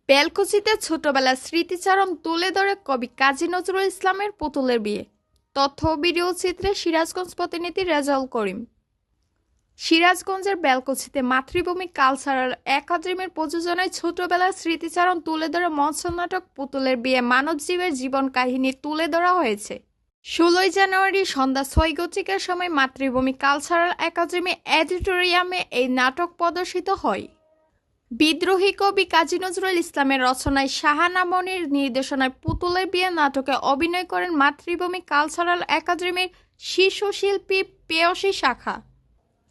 বেলকুচিতে ছোটবেলার স্মৃতিচারণ তুলে ধরে কবি কাজী নজরুল ইসলামের পুতুলের বিয়ে। তথ্য ও ভিডিও চিত্রে সিরাজগঞ্জ প্রতিনিধি রেজাউল করিম। সিরাজগঞ্জের বেলকুচিতে মাতৃভূমি কালচারাল একাডেমির প্রযোজনায় ছোটবেলার স্মৃতিচারণ তুলে ধরে মঞ্চনাটক পুতুলের বিয়ে মানবজীবের জীবন কাহিনী তুলে ধরা হয়েছে। 16 জানুয়ারি সন্ধ্যা 6 সময় মাতৃভূমি কালচারাল একাডেমি অডিটোরিয়ামে এই নাটক প্রদর্শিত হয়। বিদ্রোহী কবি কাজী নজরুল ইসলামের রচনায় শাহানা মনির নির্দেশনায় পুতুলের বিয়ে নাটকে অভিনয় করেন মাতৃভূমি কালচারাল একাডেমির শিশুশিল্পী পেয়সী শাখা,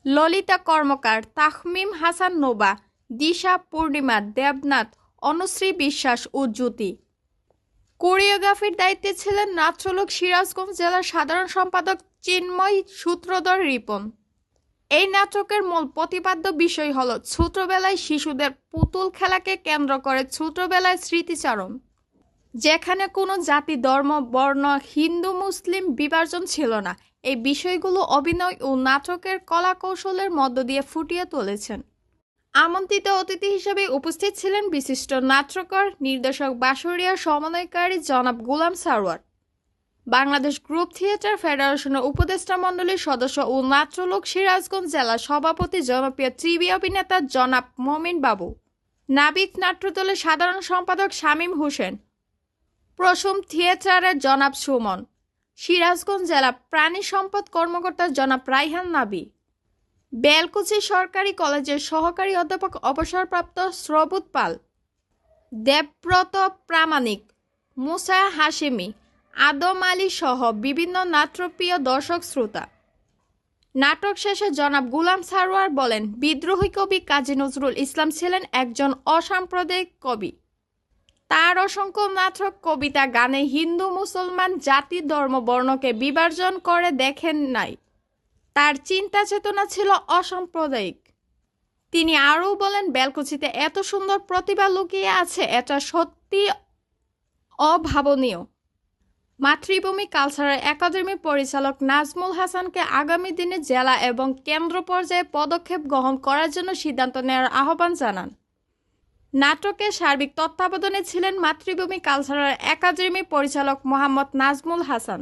ললিতা কর্মকার, তাহমিম হাসান নোবা, দিশা পূর্ণিমা, দেবনাথ, অনুশ্রী বিশ্বাস ও জ্যোতি। কোরিওগ্রাফির দায়িত্বে ছিলেন নাট্যলোক সিরাজগঞ্জ জেলার সাধারণ সম্পাদক চিন্ময় সূত্রধর রিপন। এই নাটকের মূল প্রতিপাদ্য বিষয় হল ছোটবেলায় শিশুদের পুতুল খেলাকে কেন্দ্র করে ছোটবেলায় স্মৃতিচারণ, যেখানে কোনো জাতি, ধর্ম, বর্ণ, হিন্দু মুসলিম বিভাজন ছিল না। এই বিষয়গুলো অভিনয় ও নাটকের কলাকৌশলের মধ্য দিয়ে ফুটিয়ে তুলেছেন। আমন্ত্রিত অতিথি হিসেবে উপস্থিত ছিলেন বিশিষ্ট নাট্যকার, নির্দেশক, বাঁশরিয়া সমন্বয়কারী জনাব গোলাম সারোয়ার, বাংলাদেশ গ্রুপ থিয়েটার ফেডারেশনের উপদেষ্টা মণ্ডলীর সদস্য ও নাট্যলোক সিরাজগঞ্জ জেলা সভাপতি জনপ্রিয় টিভি অভিনেতা জনাব মমিন বাবু, নাবিক নাট্যদলের সাধারণ সম্পাদক শামীম হোসেন, প্রসূম থিয়েটারের জনাব সুমন, সিরাজগঞ্জ জেলা প্রাণী সম্পদ কর্মকর্তা জনাব রাইহান নাবি, বেলকুচি সরকারি কলেজের সহকারী অধ্যাপক অবসরপ্রাপ্ত শ্রবুত পাল, দেবব্রত প্রামাণিক, মুসা হাশেমি, আদম আলী সহ বিভিন্ন নাট্যপ্রিয় দর্শক শ্রোতা। নাটক শেষে জনাব গোলাম সারোয়ার বলেন, বিদ্রোহী কবি কাজী নজরুল ইসলাম ছিলেন একজন অসাম্প্রদায়িক কবি। তার অসংখ্য নাটক, কবিতা, গানে হিন্দু মুসলমান, জাতি, ধর্ম, বর্ণকে বিভাজন করে দেখেন নাই। তার চিন্তা চেতনা ছিল অসাম্প্রদায়িক। তিনি আরও বলেন, বেলকুচিতে এত সুন্দর প্রতিভা লুকিয়ে আছে, এটা সত্যি অভাবনীয়। মাতৃভূমি কালচারাল একাডেমির পরিচালক নাজমুল হাসানকে আগামী দিনে জেলা এবং কেন্দ্র পর্যায়ে পদক্ষেপ গ্রহণ করার জন্য সিদ্ধান্ত নেওয়ার আহ্বান জানান। নাটকের সার্বিক তত্ত্বাবধানে ছিলেন মাতৃভূমি কালচারাল একাডেমির পরিচালক মোহাম্মদ নাজমুল হাসান।